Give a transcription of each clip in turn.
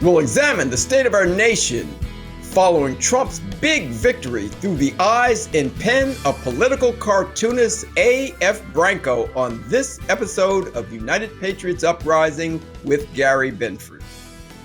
We'll examine the state of our nation following Trump's big victory through the eyes and pen of political cartoonist A.F. Branco on this episode of United Patriots Uprising with Gary Binford.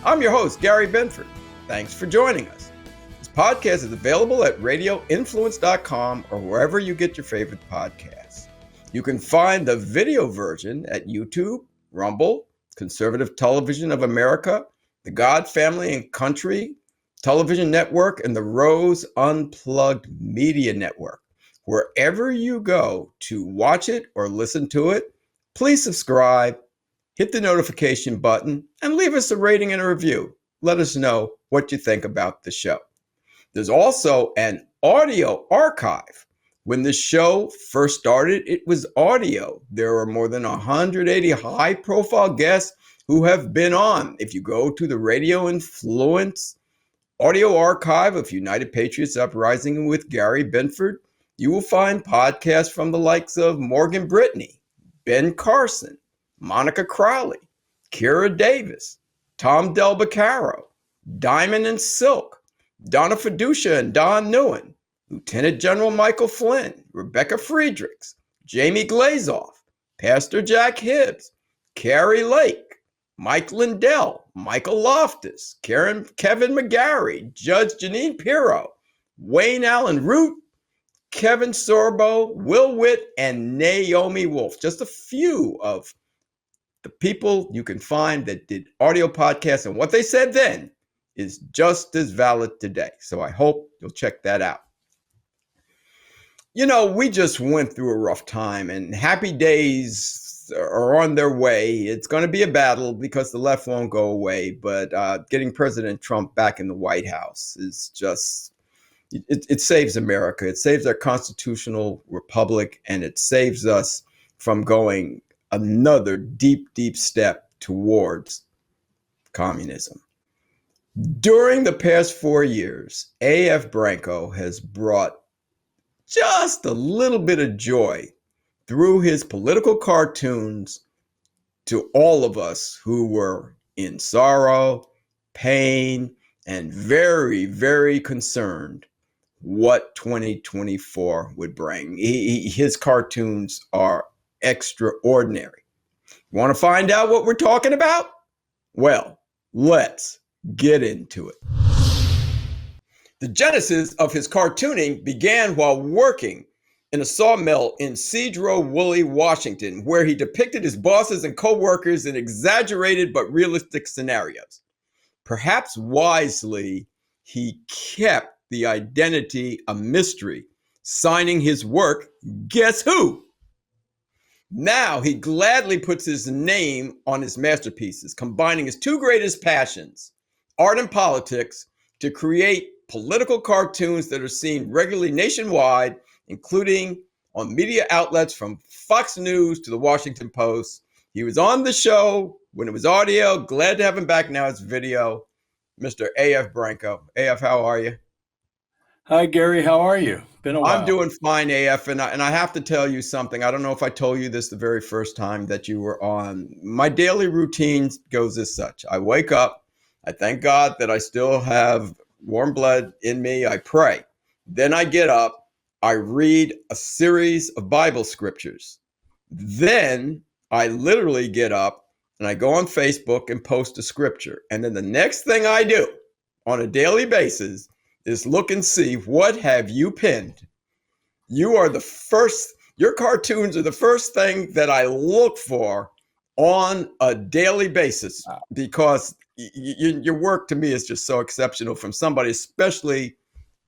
I'm your host, Gary Binford. Thanks for joining us. This podcast is available at radioinfluence.com or wherever you get your favorite podcasts. You can find the video version at YouTube, Rumble, Conservative Television of America, the God Family and Country Television Network, and the Rose Unplugged Media Network. Wherever you go to watch it or listen to it, please subscribe, hit the notification button, and leave us a rating and a review. Let us know what you think about the show. There's also an audio archive. When the show first started, it was audio. There are more than 180 high-profile guests who have been on. If you go to the Radio Influence audio archive of United Patriots Uprising with Gary Binford, you will find podcasts from the likes of Morgan Brittany, Ben Carson, Monica Crowley, Kira Davis, Tom Del Beccaro, Diamond and Silk, Donna Fiducia and Don Newen, Lieutenant General Michael Flynn, Rebecca Friedrichs, Jamie Glazoff, Pastor Jack Hibbs, Carrie Lake, Mike Lindell, Michael Loftus, Kevin McGarry, Judge Janine Pirro, Wayne Allen Root, Kevin Sorbo, Will Witt, and Naomi Wolf. Just a few of the people you can find that did audio podcasts, and what they said then is just as valid today. So I hope you'll check that out. You know, we just went through a rough time, and happy days are on their way. It's going to be a battle because the left won't go away, but getting President Trump back in the White House is just, it saves America. It saves our constitutional republic, and it saves us from going another deep, deep step towards communism. During the past 4 years, A.F. Branco has brought just a little bit of joy through his political cartoons to all of us who were in sorrow, pain, and very, very concerned what 2024 would bring. His cartoons are extraordinary. You want to find out what we're talking about? Well, let's get into it. The genesis of his cartooning began while working in a sawmill in Cedro Woolley, Washington, where he depicted his bosses and co-workers in exaggerated but realistic scenarios. Perhaps wisely, he kept the identity a mystery, signing his work, guess who? Now he gladly puts his name on his masterpieces, combining his two greatest passions, art and politics, to create political cartoons that are seen regularly nationwide, including on media outlets from Fox News to the Washington Post. He was on the show when it was audio. Glad to have him back now as video. Mr. A.F. Branco. A.F., how are you? Hi, Gary. How are you? Been a while. I'm doing fine, A.F., and I have to tell you something. I don't know if I told you this the very first time that you were on. My daily routine goes as such. I wake up. I thank God that I still have warm blood in me. I pray. Then I get up. I read a series of Bible scriptures. Then I literally get up and I go on Facebook and post a scripture. And then the next thing I do on a daily basis is look and see, what have you pinned? You are the first, your cartoons are the first thing that I look for on a daily basis, because your work to me is just so exceptional from somebody, especially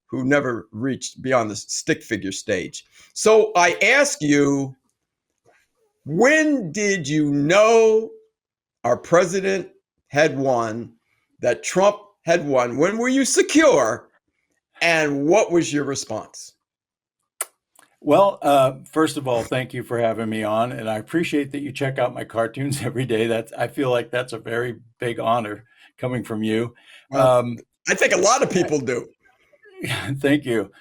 who never reached beyond the stick figure stage. So I ask you, when did you know our president had won, that Trump had won? When were you secure? And what was your response? Well, first of all, thank you for having me on. And I appreciate that you check out my cartoons every day. I feel like that's a very big honor coming from you. I think a lot of people do. Thank you.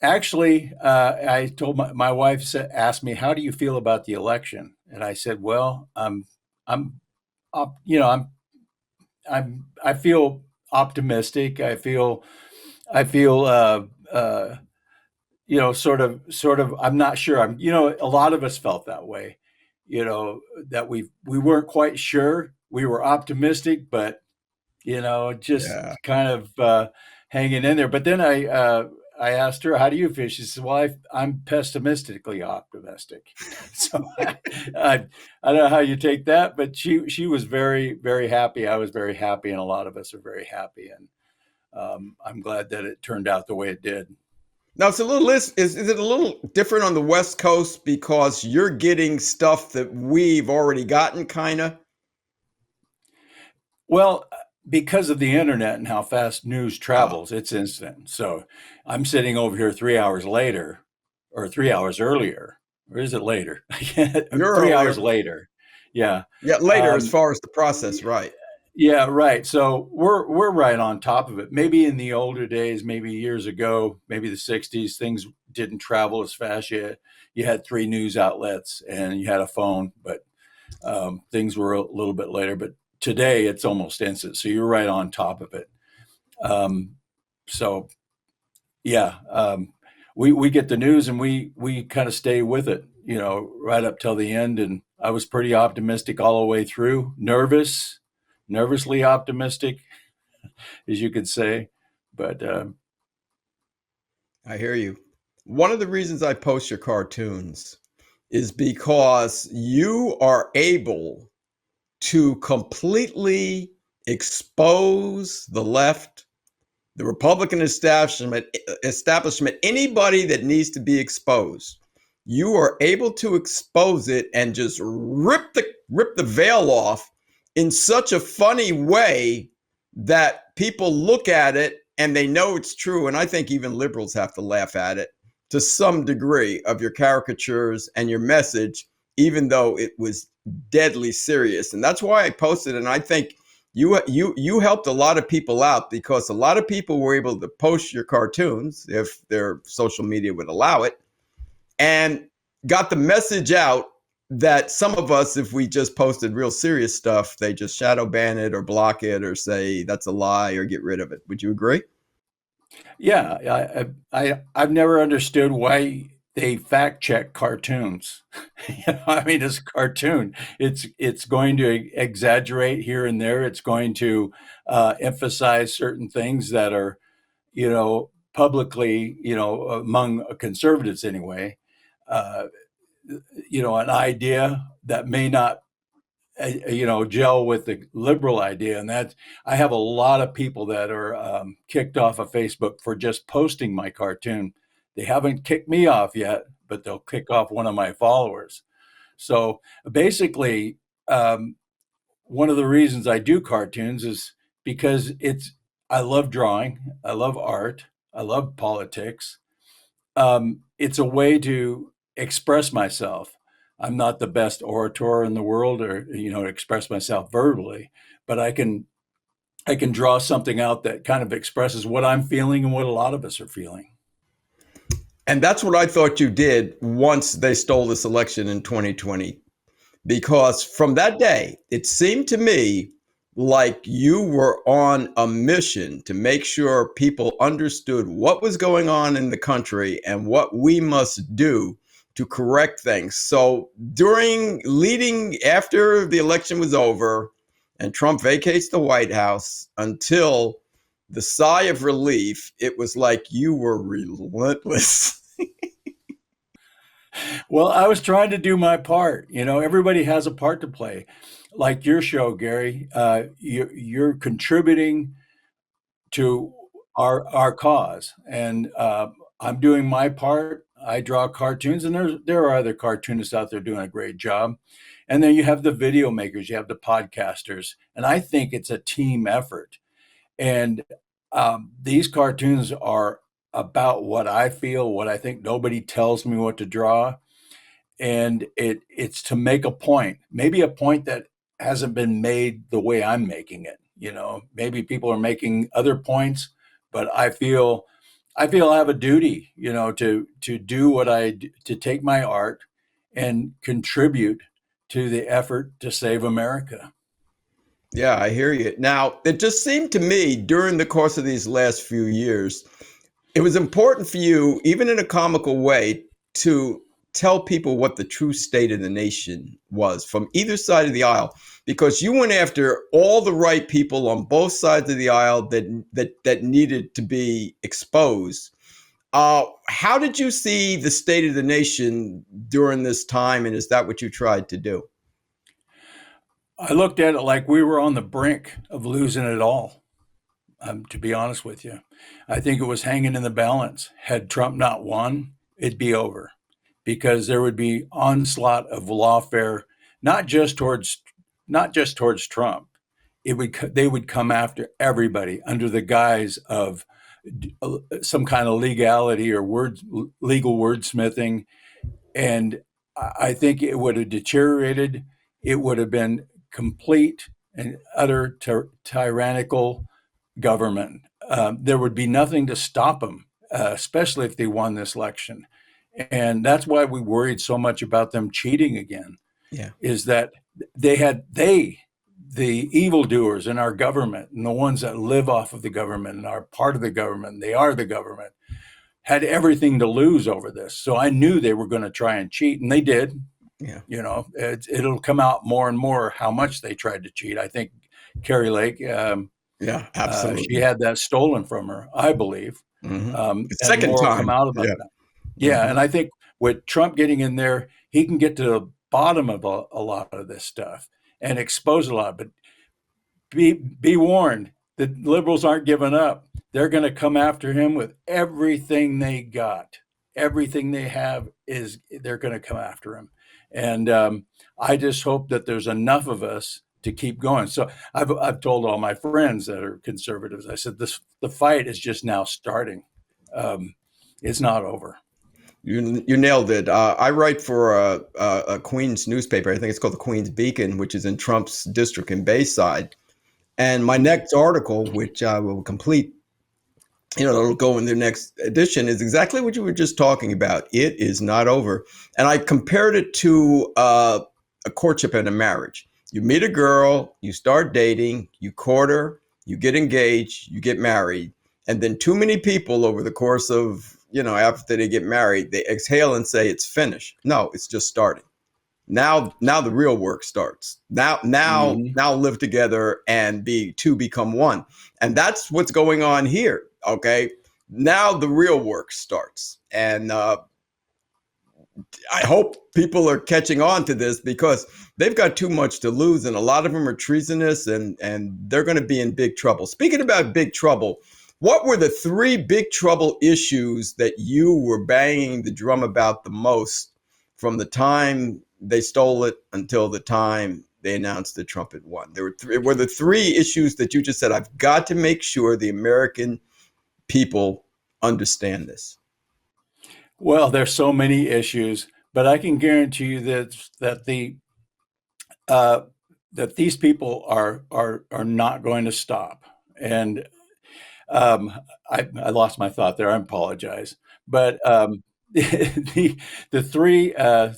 Actually, I told my wife asked me, "How do you feel about the election?" And I said, "Well, I'm I feel optimistic. I feel sort of. I'm not sure. A lot of us felt that way. That we weren't quite sure. We were optimistic, but just Yeah. kind of hanging in there. But then I asked her, "How do you feel?" She said, "Well, I'm pessimistically optimistic." So I don't know how you take that, but she was very very happy. I was very happy, and a lot of us are very happy, and I'm glad that it turned out the way it did. Now it's a little is it a little different on the West Coast because you're getting stuff that we've already gotten, kind of? Well, because of the internet and how fast news Oh, travels, it's instant. So I'm sitting over here 3 hours later, or 3 hours earlier, or is it later? you're 3 hours earlier. later. Yeah. Yeah, later as Um, far as the process, right? yeah, right. So we're right on top of it. Maybe in the older days, maybe years ago, maybe the 60s, things didn't travel as fast yet. You had three news outlets and you had a phone, but things were a little bit later. But today it's almost instant. So you're right on top of it. Um, so yeah, we get the news and we kind of stay with it, right up till the end. And I was pretty optimistic all the way through. Nervously optimistic, as you could say. But I hear you. One of the reasons I post your cartoons is because you are able to completely expose the left, the Republican establishment, anybody that needs to be exposed. You are able to expose it and just rip the veil off in such a funny way that people look at it and they know it's true. And I think even liberals have to laugh at it to some degree of your caricatures and your message, even though it was deadly serious. And that's why I posted. And I think you helped a lot of people out because a lot of people were able to post your cartoons if their social media would allow it, and got the message out that some of us, if we just posted real serious stuff, they just shadow ban it or block it or say that's a lie or get rid of it. Would you agree? yeah, I've never understood why they fact check cartoons. I mean, it's a cartoon. It's going to exaggerate here and there. It's going to emphasize certain things that are, publicly, among conservatives anyway. Uh, an idea that may not gel with the liberal idea. And that I have a lot of people that are kicked off of Facebook for just posting my cartoon. They haven't kicked me off yet, but they'll kick off one of my followers. So basically, one of the reasons I do cartoons is because I love drawing, I love art, I love politics. It's a way to express myself. I'm not the best orator in the world, or to express myself verbally, but I can draw something out that kind of expresses what I'm feeling and what a lot of us are feeling. And that's what I thought you did once they stole this election in 2020. Because from that day, it seemed to me like you were on a mission to make sure people understood what was going on in the country and what we must do to correct things. So after the election was over and Trump vacates the White House until the sigh of relief, it was like you were relentless. Well, I was trying to do my part. Everybody has a part to play. Like your show, Gary, you're contributing to our cause, and I'm doing my part. I draw cartoons, and there are other cartoonists out there doing a great job. And then you have the video makers, you have the podcasters, and I think it's a team effort. And these cartoons are about what I feel, what I think. Nobody tells me what to draw, and it's to make a point, maybe a point that hasn't been made the way I'm making it. Maybe people are making other points, but I feel I have a duty, to do to take my art and contribute to the effort to save America. Yeah, I hear you. Now, it just seemed to me during the course of these last few years, it was important for you, even in a comical way, to tell people what the true state of the nation was from either side of the aisle, because you went after all the right people on both sides of the aisle that needed to be exposed. How did you see the state of the nation during this time, and is that what you tried to do? I looked at it like we were on the brink of losing it all, to be honest with you. I think it was hanging in the balance. Had Trump not won, it'd be over because there would be onslaught of lawfare, not just towards not just towards Trump. They would come after everybody under the guise of some kind of legality or legal wordsmithing, and I think it would have deteriorated. It would have been complete and utter tyrannical government. There would be nothing to stop them, especially if they won this election. And that's why we worried so much about them cheating again. Yeah. Is that the evildoers in our government and the ones that live off of the government and are part of the government, they are the government, had everything to lose over this. So I knew they were going to try and cheat, and they did. Yeah. It'll come out more and more how much they tried to cheat. I think Carrie Lake, Yeah, she absolutely. had that stolen from her, I believe, Hmm. The and second more will come time. out about Yeah. that. Yeah, Hmm. and I think with Trump getting in there, he can get to the bottom of a lot of this stuff and expose a lot. But be warned, the liberals aren't giving up. They're going to come after him with everything they got. Everything they have is they're going to come after him. And I just hope that there's enough of us to keep going. So I've told all my friends that are conservatives, I said, the fight is just now starting. Um, it's not over. You nailed it. I write for a Queens newspaper. I think it's called the Queens Beacon, which is in Trump's district in Bayside. And my next article, which I will complete, it'll go in the next edition, is exactly what you were just talking about. It is not over. And I compared it to a courtship and a marriage. You meet a girl, you start dating, you court her, you get engaged, you get married. And then too many people over the course of, after they get married, they exhale and say it's finished. No, it's just starting. Now the real work starts. Mm-hmm. Now live together and become one. And that's what's going on here. Okay. Now the real work starts. And I hope people are catching on to this because they've got too much to lose, and a lot of them are treasonous, and they're going to be in big trouble. Speaking about big trouble, what were the three big trouble issues that you were banging the drum about the most from the time they stole it until the time they announced that Trump had won? There were the three issues that you just said, I've got to make sure the American people understand this. Well, there's so many issues, but I can guarantee you uh, that these people are not going to stop. And um, I lost my thought there. I apologize. But the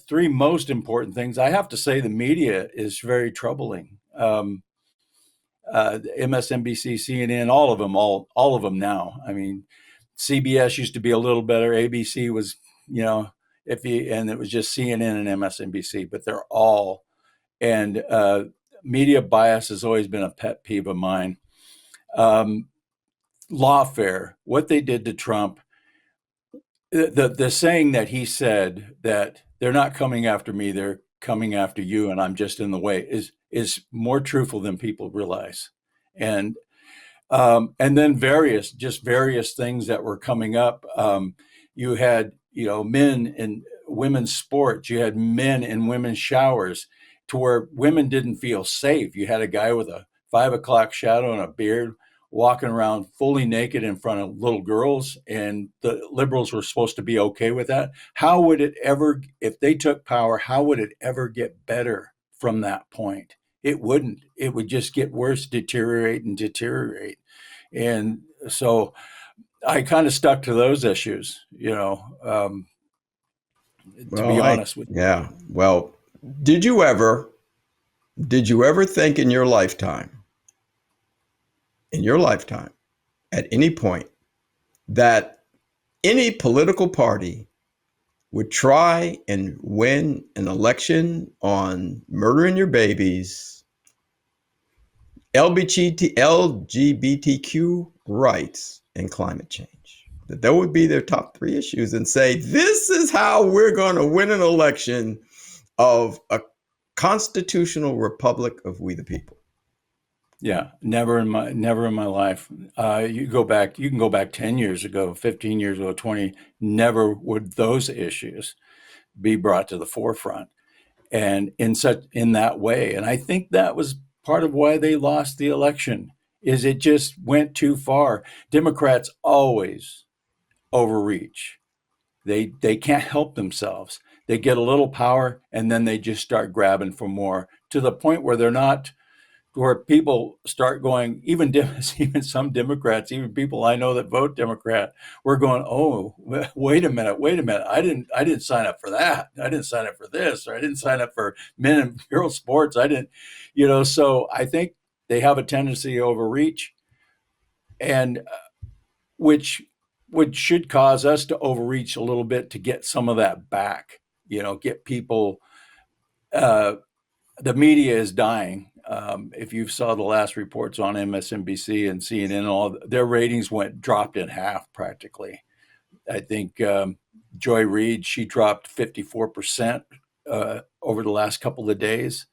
three most important things, I have to say, the media is very troubling. MSNBC, CNN, all of them now. I mean, CBS used to be a little better. ABC was, you know, and it was just CNN and MSNBC, but they're all and media bias has always been a pet peeve of mine. Um, Lawfare, what they did to Trump, the saying that he said that they're not coming after me, they're coming after you, and I'm just in the way is more truthful than people realize. And and then various things that were coming up. You had, men in women's sports. You had men in women's showers, to where women didn't feel safe. You had a guy with a 5 o'clock shadow and a beard walking around fully naked in front of little girls, and the liberals were supposed to be okay with that. How would it ever, if they took power, how would it ever get better from that point? It wouldn't. It would just get worse, deteriorate and deteriorate. And so I kind of stuck to those issues, to Well, be honest with yeah. Well, did you ever, did you ever think in your lifetime in your lifetime at any point that any political party would try and win an election on murdering your babies, LGBTQ rights, and climate change? That would be their top three issues, and say, this is how we're going to win an election of a constitutional republic of we the people. Yeah, never in my life. You can go back 10 years ago, 15 years ago, 20, never would those issues be brought to the forefront and in that way. And I think that was part of why they lost the election, is it just went too far. Democrats always overreach. They can't help themselves. They get a little power and then they just start grabbing for more, to the point where they're not, where people start going, even even some Democrats, even people I know that vote Democrat, we're going, oh, wait a minute, I didn't sign up for that. I didn't sign up for this, or I didn't sign up for men and girls sports. I didn't, so I think they have a tendency to overreach, and which should cause us to overreach a little bit to get some of that back. Get people. The media is dying. If you saw the last reports on MSNBC and CNN, all their ratings dropped in half practically. I think Joy Reid, she dropped 54% over the last couple of days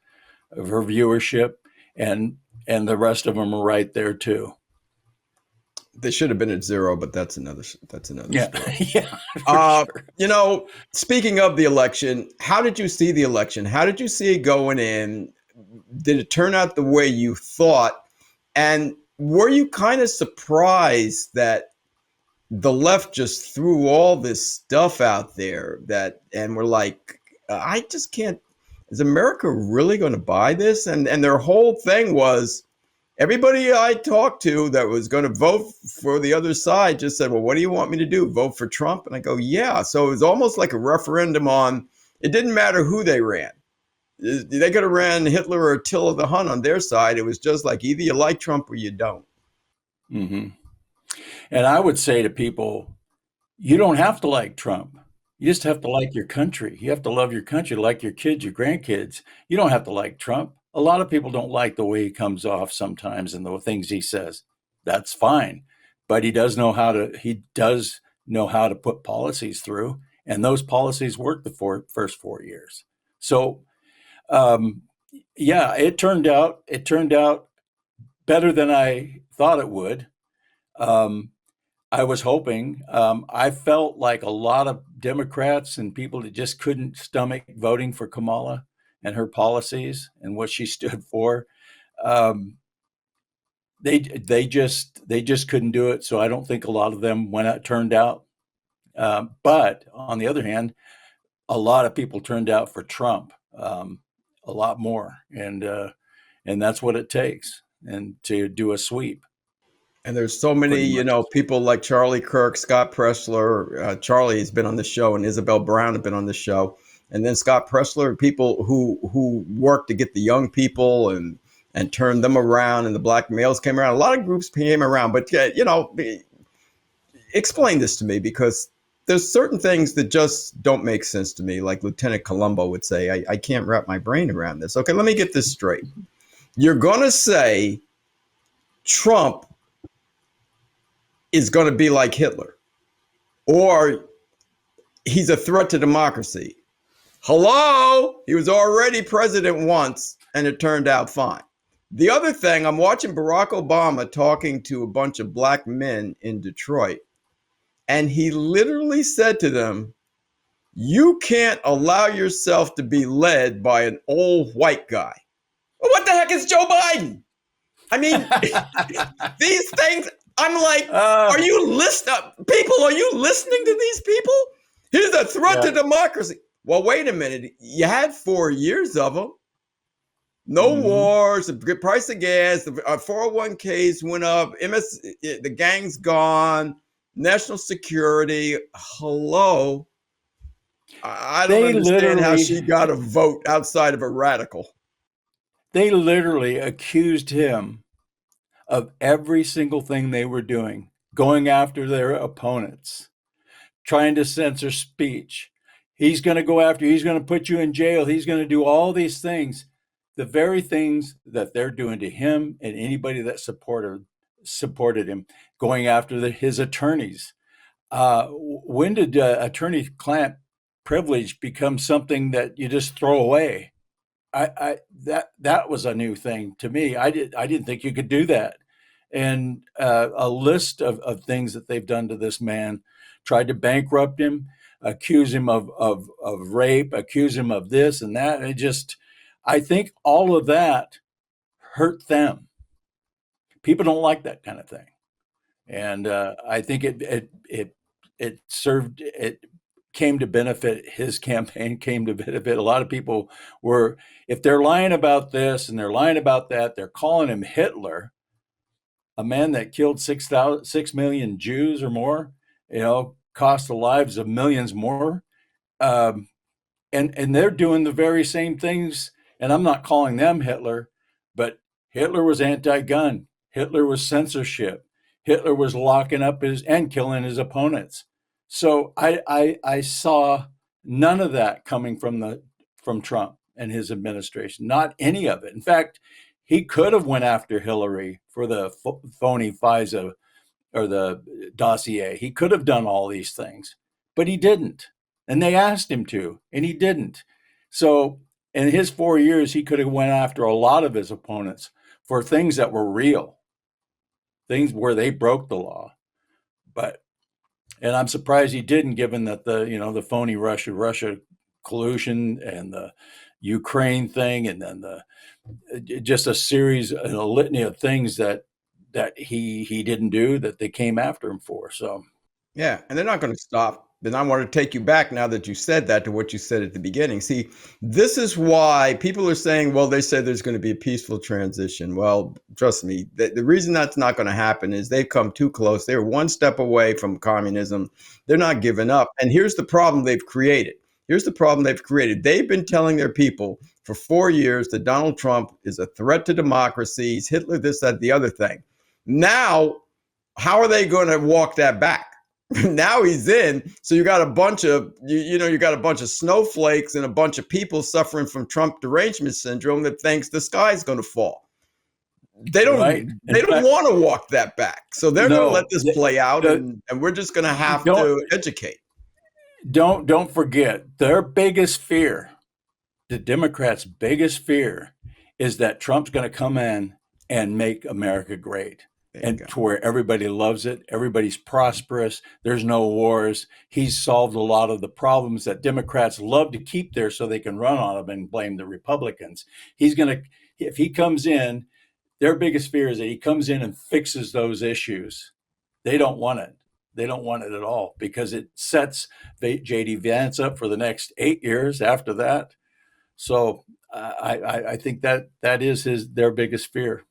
of her viewership, and the rest of them are right there too. They should have been at zero, but that's another Yeah. story. Yeah, for sure. Speaking of the election, how did you see the election? How did you see it going in? Did it turn out the way you thought? And were you kind of surprised that the left just threw all this stuff out there and we're like, I just can't, is America really going to buy this? And their whole thing was, everybody I talked to that was going to vote for the other side just said, well, what do you want me to do? Vote for Trump? And I go, yeah. So it was almost like a referendum on, it didn't matter who they ran. They could have ran Hitler or Attila the Hun on their side. It was just like, either you like Trump or you don't. Mm-hmm. And I would say to people, you don't have to like Trump. You just have to like your country. You have to love your country, like your kids, your grandkids. You don't have to like Trump. A lot of people don't like the way he comes off sometimes and the things he says. That's fine. But he does know how to put policies through, and those policies worked the first 4 years. So yeah, it turned out better than I thought it would. I was hoping. I felt like a lot of Democrats and people that just couldn't stomach voting for Kamala and her policies and what she stood for. They just couldn't do it. So I don't think a lot of them turned out. But on the other hand, a lot of people turned out for Trump, a lot more, and that's what it takes, and to do a sweep. And there's so many, people like Charlie Kirk, Scott Pressler. Charlie has been on the show, and Isabel Brown have been on the show. And then Scott Pressler, people who work to get the young people and turn them around, and the black males came around. A lot of groups came around. But, explain this to me, because there's certain things that just don't make sense to me. Like Lieutenant Columbo would say, I can't wrap my brain around this. Okay, let me get this straight. You're going to say Trump is going to be like Hitler, or he's a threat to democracy. Hello? He was already president once, and it turned out fine. The other thing, I'm watching Barack Obama talking to a bunch of black men in Detroit, and he literally said to them, you can't allow yourself to be led by an old white guy. Well, what the heck is Joe Biden? I mean, these things, I'm like, are you listening? People, are you listening to these people? Here's a threat to democracy. Well, wait a minute. You had 4 years of them. No wars, the price of gas, the 401ks went up, the gang's gone, national security. Hello. I don't understand how she got a vote outside of a radical. They literally accused him of every single thing they were doing, going after their opponents, trying to censor speech. He's going to go after you. He's going to put you in jail. He's going to do all these things, the very things that they're doing to him and anybody that supported him, going after his attorneys. When did attorney-client privilege become something that you just throw away? That was a new thing to me. I didn't think you could do that. And a list of things that they've done to this man, tried to bankrupt him, accuse him of rape, accuse him of this and that. And I think all of that hurt them. People don't like that kind of thing. And I think it served, it came to benefit his campaign, came to benefit. A lot of people were, if they're lying about this and they're lying about that, they're calling him Hitler, a man that killed 6 million Jews or more, cost the lives of millions more. And they're doing the very same things. And I'm not calling them Hitler, but Hitler was anti-gun. Hitler was censorship. Hitler was locking up and killing his opponents. So I saw none of that coming from Trump and his administration, not any of it. In fact, he could have went after Hillary for the phony FISA or the dossier. He could have done all these things, but he didn't. And they asked him to, and he didn't. So in his 4 years, he could have went after a lot of his opponents for things that were real, things where they broke the law. And I'm surprised he didn't, given that the phony Russia collusion and the Ukraine thing, and then just a series, a litany of things that he didn't do that they came after him for. So Yeah, and they're not going to stop. Then I want to take you back, now that you said that, to what you said at the beginning. See, this is why people are saying, well, they said there's going to be a peaceful transition. Well, trust me, the reason that's not going to happen is they've come too close. They're one step away from communism. They're not giving up. And here's the problem they've created. They've been telling their people for 4 years that Donald Trump is a threat to democracy. He's Hitler, this, that, the other thing. Now, how are they going to walk that back? Now he's in, so you got a bunch of you got a bunch of snowflakes and a bunch of people suffering from Trump derangement syndrome that thinks the sky's going to fall. They don't right. They don't want to walk that back, so they're going to let this play out, and we're just going to have to educate. Don't forget, their biggest fear, the Democrats' biggest fear, is that Trump's going to come in and make America great. And to where everybody loves it, everybody's prosperous, there's no wars. He's solved a lot of the problems that Democrats love to keep there so they can run on them and blame the Republicans. If he comes in, their biggest fear is that he comes in and fixes those issues. They don't want it. They don't want it at all, because it sets J.D. Vance up for the next 8 years after that. So I think that is their biggest fear.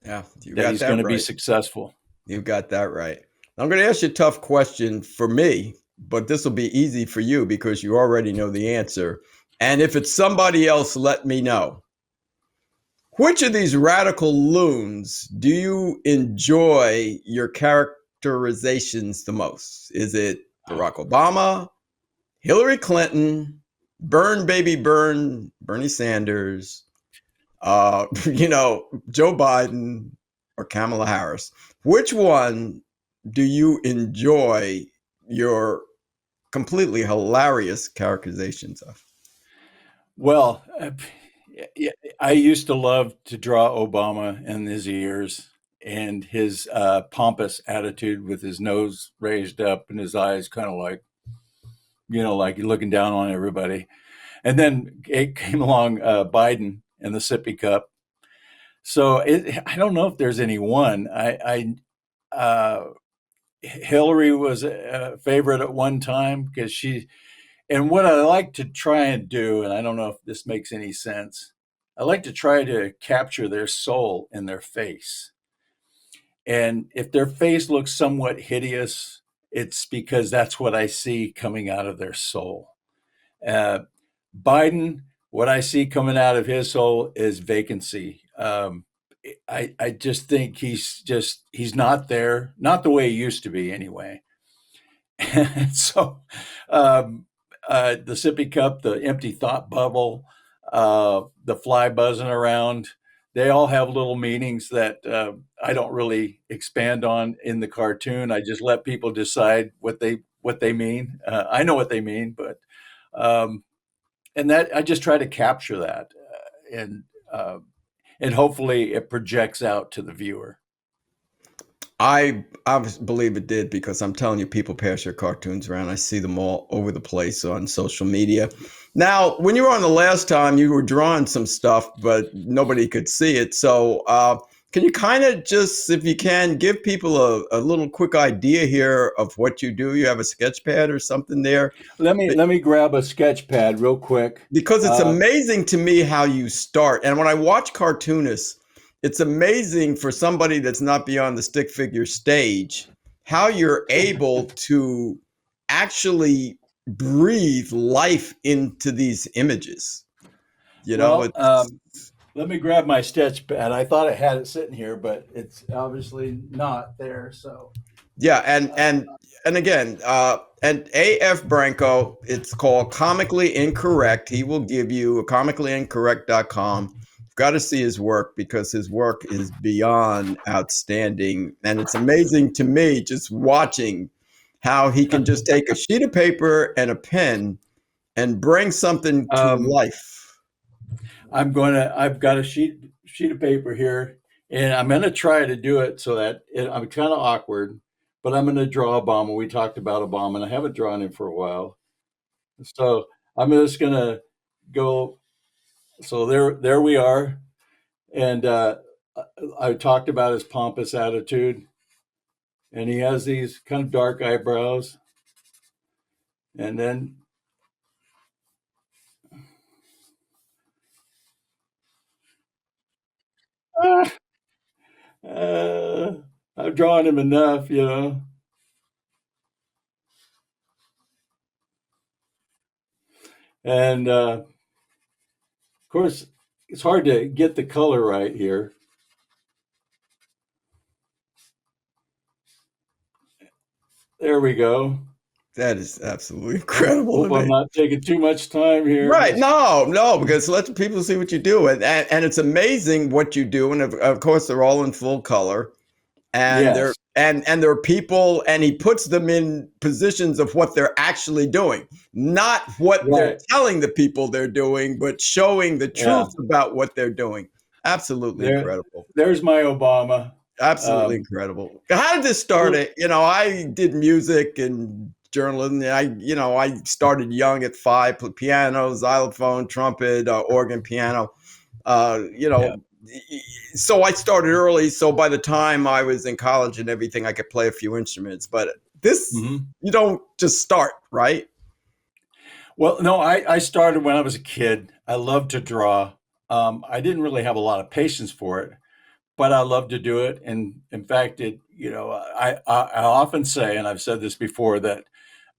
Yeah, that he's going to be successful. You've got that right. I'm going to ask you a tough question for me, but this will be easy for you because you already know the answer. And if it's somebody else, let me know. Which of these radical loons do you enjoy your characterizations the most? Is it Barack Obama, Hillary Clinton, burn baby burn Bernie Sanders, Joe Biden, or Kamala Harris? Which one do you enjoy your completely hilarious characterizations of? Well, I used to love to draw Obama and his ears and his pompous attitude with his nose raised up and his eyes kind of like, like looking down on everybody. And then it came along Biden and the sippy cup. So I don't know if there's any one. Hillary was a favorite at one time because and what I like to try and do, and I don't know if this makes any sense, I like to try to capture their soul in their face. And if their face looks somewhat hideous, it's because that's what I see coming out of their soul. Biden, what I see coming out of his soul is vacancy. I just think he's not there, not the way he used to be anyway. And so, um, the sippy cup, the empty thought bubble, the fly buzzing around, they all have little meanings that I don't really expand on in the cartoon. I just let people decide what they mean. I know what they mean, but um, and that I just try to capture that, and uh, and hopefully it projects out to the viewer. I believe it did because I'm telling you, people pass your cartoons around. I see them all over the place on social media. Now, when you were on the last time, you were drawing some stuff, but nobody could see it. So, can you kind of just, if you can, give people a little quick idea here of what you do? You have a sketch pad or something there? Let me grab a sketch pad real quick. Because it's Uh, amazing to me how you start. And when I watch cartoonists, it's amazing for somebody that's not beyond the stick figure stage how you're able to actually breathe life into these images. You know, well, it's let me grab my sketch pad. I thought I had it sitting here, but it's obviously not there. So, yeah, and uh, and and again, and AF Branco, it's called Comically Incorrect. He will give you a comicallyincorrect.com. You've got to see his work because his work is beyond outstanding. And it's amazing to me just watching how he can just take a sheet of paper and a pen and bring something to um, life. I've got a sheet of paper here, and I'm gonna try to do it so that I'm kind of awkward, but I'm gonna draw Obama. We talked about Obama, and I haven't drawn him for a while, so I'm just gonna go. So there we are, and I talked about his pompous attitude, and he has these kind of dark eyebrows, and then ah, uh, I've drawn him enough, and of course, it's hard to get the color right here. There we go. That is absolutely Hope, incredible to hope I'm me. not taking too much time here. Right. Just No, no, because let the people see what you do. And it's amazing what you do. And of course, they're all in full color. And yes, and there are people, and he puts them in positions of what they're actually doing, not what they're right. telling the people they're doing, but showing the Yeah. truth about what they're doing. Absolutely There, incredible. there's my Obama. Absolutely Um, incredible. How did this start? well, It, I did music and journalism. I started young at 5, played piano, xylophone, trumpet, organ, piano. Uh, you yeah. know, so I started early. So by the time I was in college and everything, I could play a few instruments. But this, Hmm. you don't just start, right? Well, no, I started when I was a kid. I loved to draw. I didn't really have a lot of patience for it, but I love to do it. And in fact, I often say, and I've said this before, that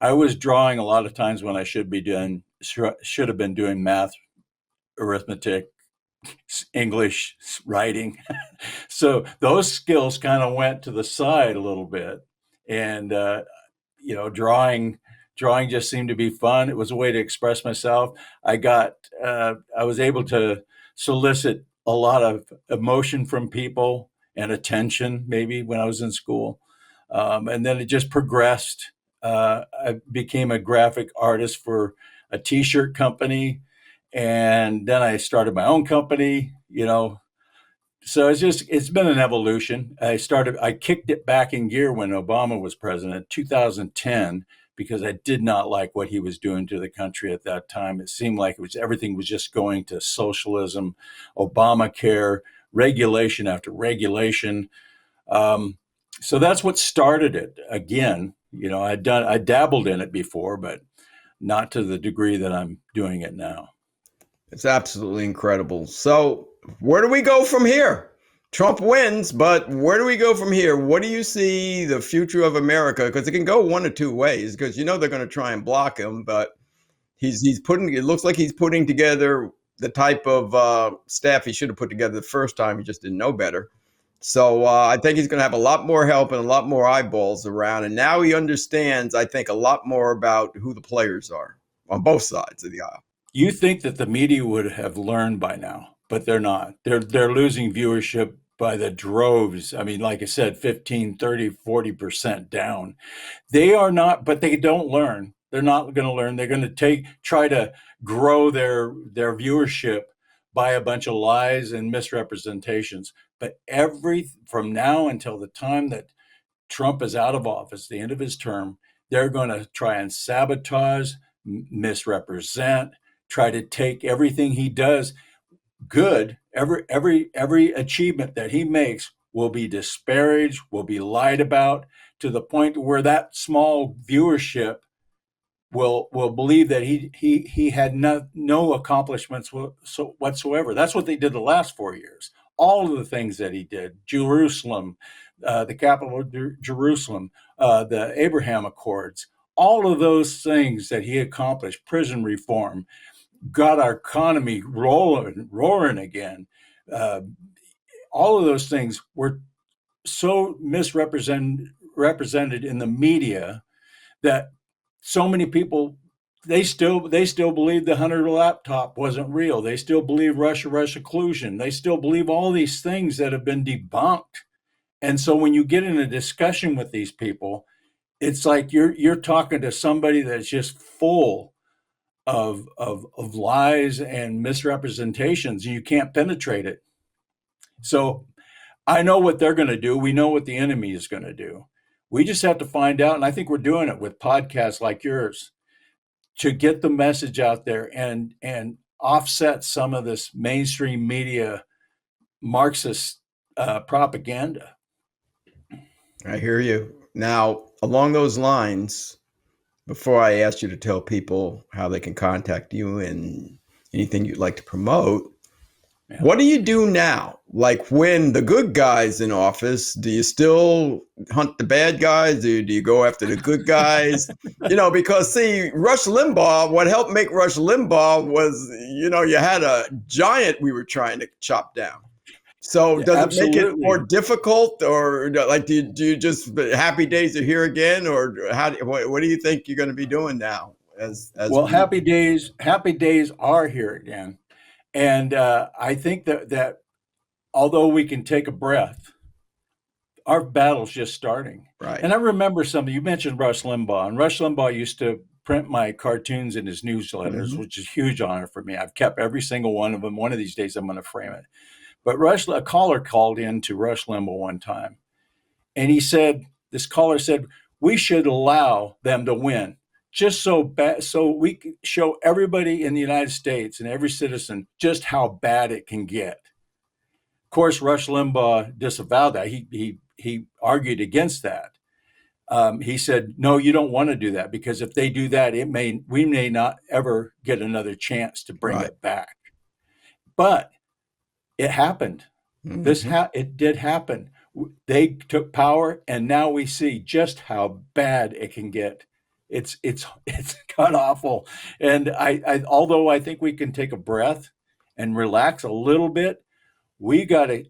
I was drawing a lot of times when I should have been doing math, arithmetic, English, writing. So those skills kind of went to the side a little bit, and drawing just seemed to be fun. It was a way to express myself. I was able to solicit a lot of emotion from people and attention, maybe when I was in school, and then it just progressed. I became a graphic artist for a T-shirt company, and then I started my own company. So it's been an evolution. I kicked it back in gear when Obama was president, 2010, because I did not like what he was doing to the country at that time. It seemed like everything was just going to socialism, Obamacare, regulation after regulation. Um, so that's what started it again. I dabbled in it before, but not to the degree that I'm doing it now. It's absolutely incredible. So, where do we go from here? Trump wins, but where do we go from here? What do you see the future of America? Because it can go one or two ways. Because they're going to try and block him, but he's putting. It looks like he's putting together the type of staff he should have put together the first time. He just didn't know better. So I think he's going to have a lot more help and a lot more eyeballs around. And now he understands, I think, a lot more about who the players are on both sides of the aisle. You think that the media would have learned by now, but they're not. They're losing viewership by the droves. I mean, like I said, 15, 30, 40% down. They are not, but they don't learn. They're not going to learn. They're going to try to grow their viewership by a bunch of lies and misrepresentations. But from now until the time that Trump is out of office, the end of his term, they're going to try and sabotage, misrepresent, try to take everything he does good, every achievement that he makes will be disparaged, will be lied about, to the point where that small viewership will believe that he had no accomplishments whatsoever. That's what they did the last 4 years. All of the things that he did, Jerusalem, the capital of Jerusalem, the Abraham Accords, all of those things that he accomplished, prison reform, got our economy roaring again. All of those things were so misrepresented in the media that so many people they still believe the Hunter laptop wasn't real. They still believe Russia collusion. They still believe all these things that have been debunked. And so when you get in a discussion with these people, it's like you're talking to somebody that's just full of lies and misrepresentations, and you can't penetrate it. So I know what they're going to do. We know what the enemy is going to do. We just have to find out, and I think we're doing it with podcasts like yours to get the message out there and offset some of this mainstream media Marxist propaganda. I hear you. Now, along those lines, before I ask you to tell people how they can contact you and anything you'd like to promote, Yeah. what do you do now? Like when the good guy's in office, do you still hunt the bad guys? Do you go after the good guys? Because see, Rush Limbaugh, what helped make Rush Limbaugh was, you had a giant we were trying to chop down. So does Absolutely. it make it more difficult, or like do you just happy days are here again, or what do you think you're going to be doing now? Happy days are here again, and I think that although we can take a breath, our battle's just starting. Right. And I remember something you mentioned, Rush Limbaugh, and Rush Limbaugh used to print my cartoons in his newsletters, which is a huge honor for me. I've kept every single one of them. One of these days, I'm going to frame it. But a caller called in to Rush Limbaugh one time, and this caller said, we should allow them to win just so we can show everybody in the United States and every citizen just how bad it can get. Of course, Rush Limbaugh disavowed that. He argued against that. He said, no, you don't want to do that, because if they do that, we may not ever get another chance to bring it back. But it happened. It did happen. They took power, and now we see just how bad it can get. It's god awful. And although I think we can take a breath and relax a little bit, we gotta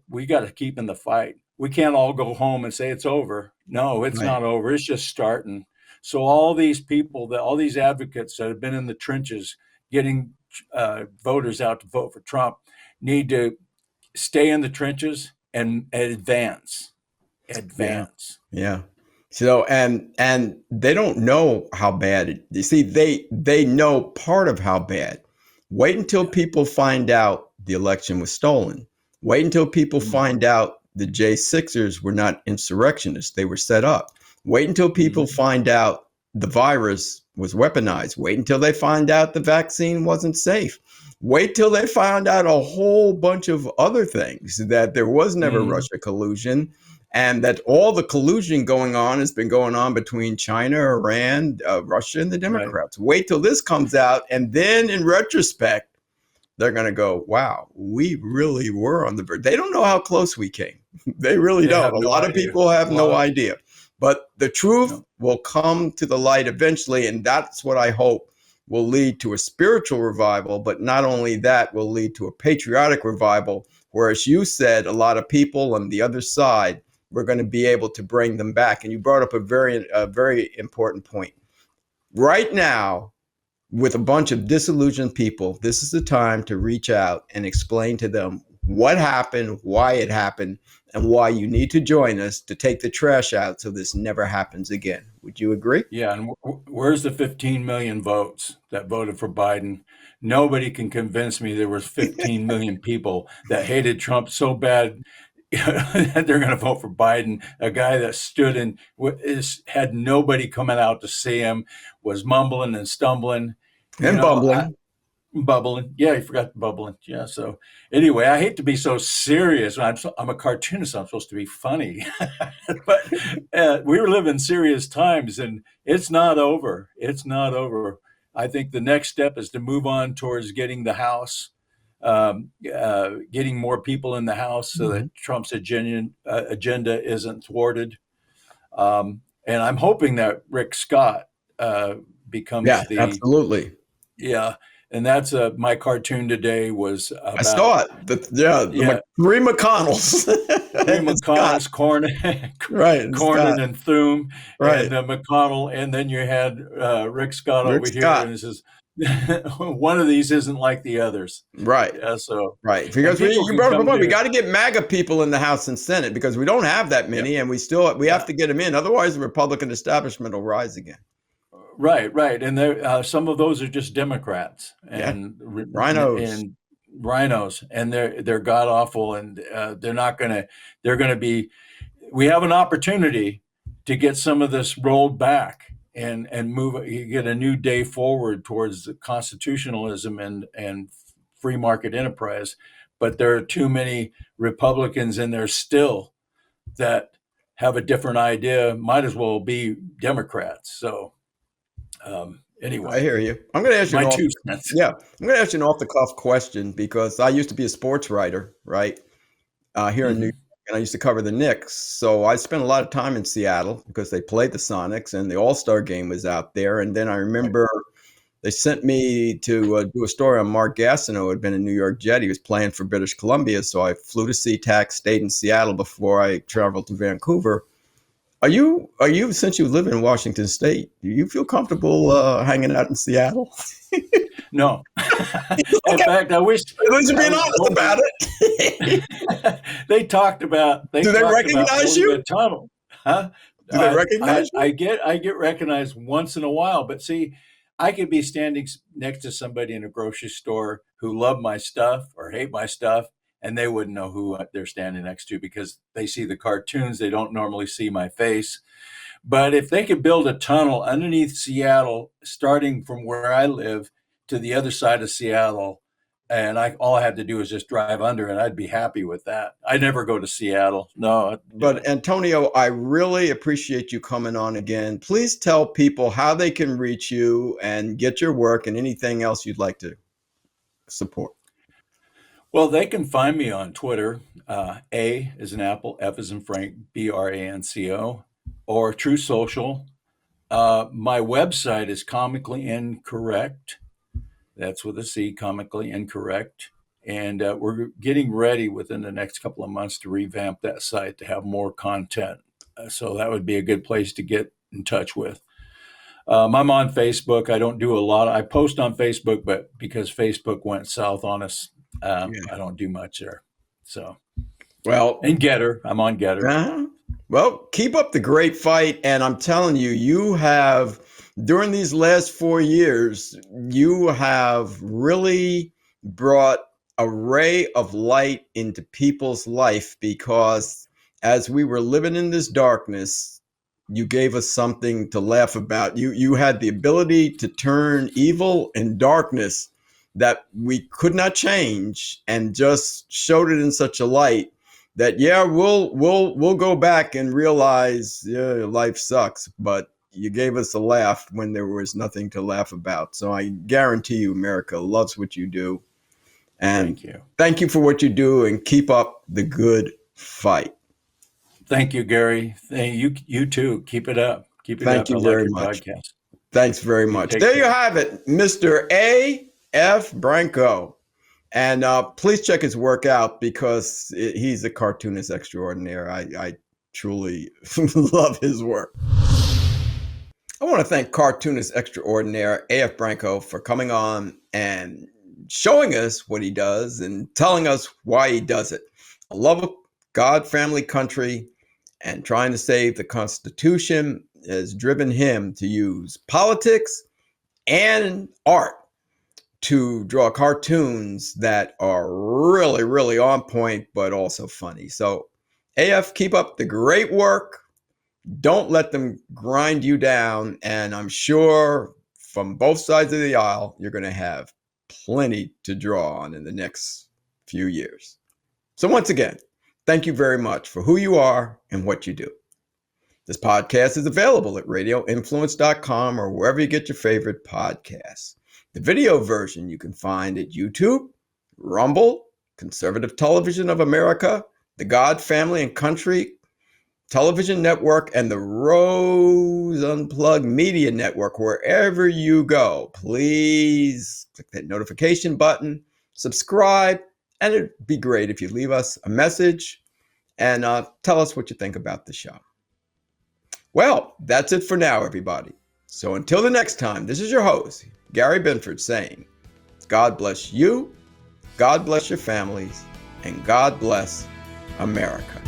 keep in the fight. We can't all go home and say it's over. No, it's not over. It's just starting. So all these people, all these advocates that have been in the trenches getting voters out to vote for Trump, need to stay in the trenches and advance. Yeah. So and they don't know how bad you see, they know part of how bad. Wait until people find out the election was stolen. Wait until people find out the J6ers were not insurrectionists. They were set up. Wait until people find out the virus was weaponized. Wait until they find out the vaccine wasn't safe. Wait till they found out a whole bunch of other things, that there was never Russia collusion, and that all the collusion going on has been going on between China, Iran, Russia, and the Democrats. Right. Wait till this comes out, and then in retrospect, they're going to go, wow, we really were on the verge. They don't know how close we came. They really don't. A lot of people have no idea. But the truth will come to the light eventually, and that's what I hope will lead to a spiritual revival, but not only that, will lead to a patriotic revival, where, as you said, a lot of people on the other side, we're going to be able to bring them back. And you brought up a very important point. Right now, with a bunch of disillusioned people, this is the time to reach out and explain to them what happened, why it happened, and why you need to join us to take the trash out so this never happens again. Would you agree? Yeah, and where's the 15 million votes that voted for Biden? Nobody can convince me there was 15 million people that hated Trump so bad that they're going to vote for Biden. A guy that stood and had nobody coming out to see him, was mumbling and stumbling. You And know, bumbling. Bubbling. Yeah, you forgot bubbling. Yeah. So anyway, I hate to be so serious. I'm a cartoonist. I'm supposed to be funny, but we live in serious times, and it's not over. It's not over. I think the next step is to move on towards getting the House, getting more people in the House, so Mm-hmm. that Trump's agenda isn't thwarted. And I'm hoping that Rick Scott Yeah, becomes the absolutely. yeah, and that's my cartoon today was I about saw it. The yeah, three McConnells three and Scott. McConnells, Right, and Scott. Cornyn and Thune, Right, and McConnell, and then you had Rick Scott Rick over here, Scott. and it says one of these isn't like the others. Right. Yeah, so Right, and because people you can brought up a come point. We to got to get MAGA people in the House and Senate because we don't have that yeah, many, and we have yeah. to get them in. Otherwise, the Republican establishment will rise again. Right, right, and there some of those are just Democrats Yeah, and rhinos. and rhinos, and they're god awful, and they're not gonna they're gonna be. We have an opportunity to get some of this rolled back and move get a new day forward towards constitutionalism and free market enterprise, but there are too many Republicans in there still that have a different idea. Might as well be Democrats. So I anyway, hear you. I'm going to ask you my an off. two cents. Yeah, I'm going to ask you an off the cuff question because I used to be a sports writer, right, here in New York, Mm-hmm. and I used to cover the Knicks. So I spent a lot of time in Seattle because they played the Sonics, and the All Star game was out there. And then I Right. remember they sent me to do a story on Mark Gastineau, who had been a New York Jet. He was playing for British Columbia, so I flew to SeaTac, stayed in Seattle before I traveled to Vancouver. Are you since you live in Washington State, do you feel comfortable hanging out in Seattle? No. In Okay, fact, at least you're I being was honest hoping about it. they talked about Do they recognize building you? a tunnel. Huh? Do they recognize you? I get recognized once in a while, but see, I could be standing next to somebody in a grocery store who love my stuff or hate my stuff, and they wouldn't know who they're standing next to because they see the cartoons. They don't normally see my face. But if they could build a tunnel underneath Seattle, starting from where I live to the other side of Seattle, and all I had to do is just drive under, and I'd be happy with that. I never go to Seattle. No, But Antonio, I really appreciate you coming on again. Please tell people how they can reach you and get your work and anything else you'd like to support. well, they can find me on Twitter. A is an apple, F is in Frank, Branco, or True Social. My website is Comically Incorrect. That's with a C, Comically Incorrect. And we're getting ready within the next couple of months to revamp that site to have more content. So that would be a good place to get in touch with. I'm on Facebook. I don't do a lot. I post on Facebook, but because Facebook went south on us, Yeah. I don't do much there. So, Well, and Getter, I'm on Getter. uh-huh. Well, keep up the great fight. And I'm telling you, you have, during these last 4 years, you have really brought a ray of light into people's life because as we were living in this darkness, you gave us something to laugh about. You had the ability to turn evil and darkness that we could not change and just showed it in such a light that yeah, we'll go back and realize yeah, life sucks, but you gave us a laugh when there was nothing to laugh about. So I guarantee you, America loves what you do, and Thank you. thank you for what you do, and keep up the good fight. Thank you, Gary. Thank you. You too. Keep it up. Keep it Thank up. I you like very your much. podcast. Thanks very much. Take There care. you have it, Mr. A.F. Branco. And please check his work out because he's a cartoonist extraordinaire. I truly love his work. I want to thank cartoonist extraordinaire A.F. Branco for coming on and showing us what he does and telling us why he does it. A love of God, family, country, and trying to save the Constitution has driven him to use politics and art to draw cartoons that are really, really on point, but also funny. So, AF, keep up the great work. Don't let them grind you down. And I'm sure from both sides of the aisle, you're going to have plenty to draw on in the next few years. So, once again, thank you very much for who you are and what you do. This podcast is available at radioinfluence.com or wherever you get your favorite podcasts. The video version you can find at YouTube, Rumble, Conservative Television of America, the God, Family, and Country Television Network, and the Rose Unplugged Media Network. Wherever you go, please click that notification button, subscribe, and it'd be great if you leave us a message and tell us what you think about the show. Well, that's it for now, everybody. So until the next time, this is your host, Gary Binford, saying, God bless you, God bless your families, and God bless America.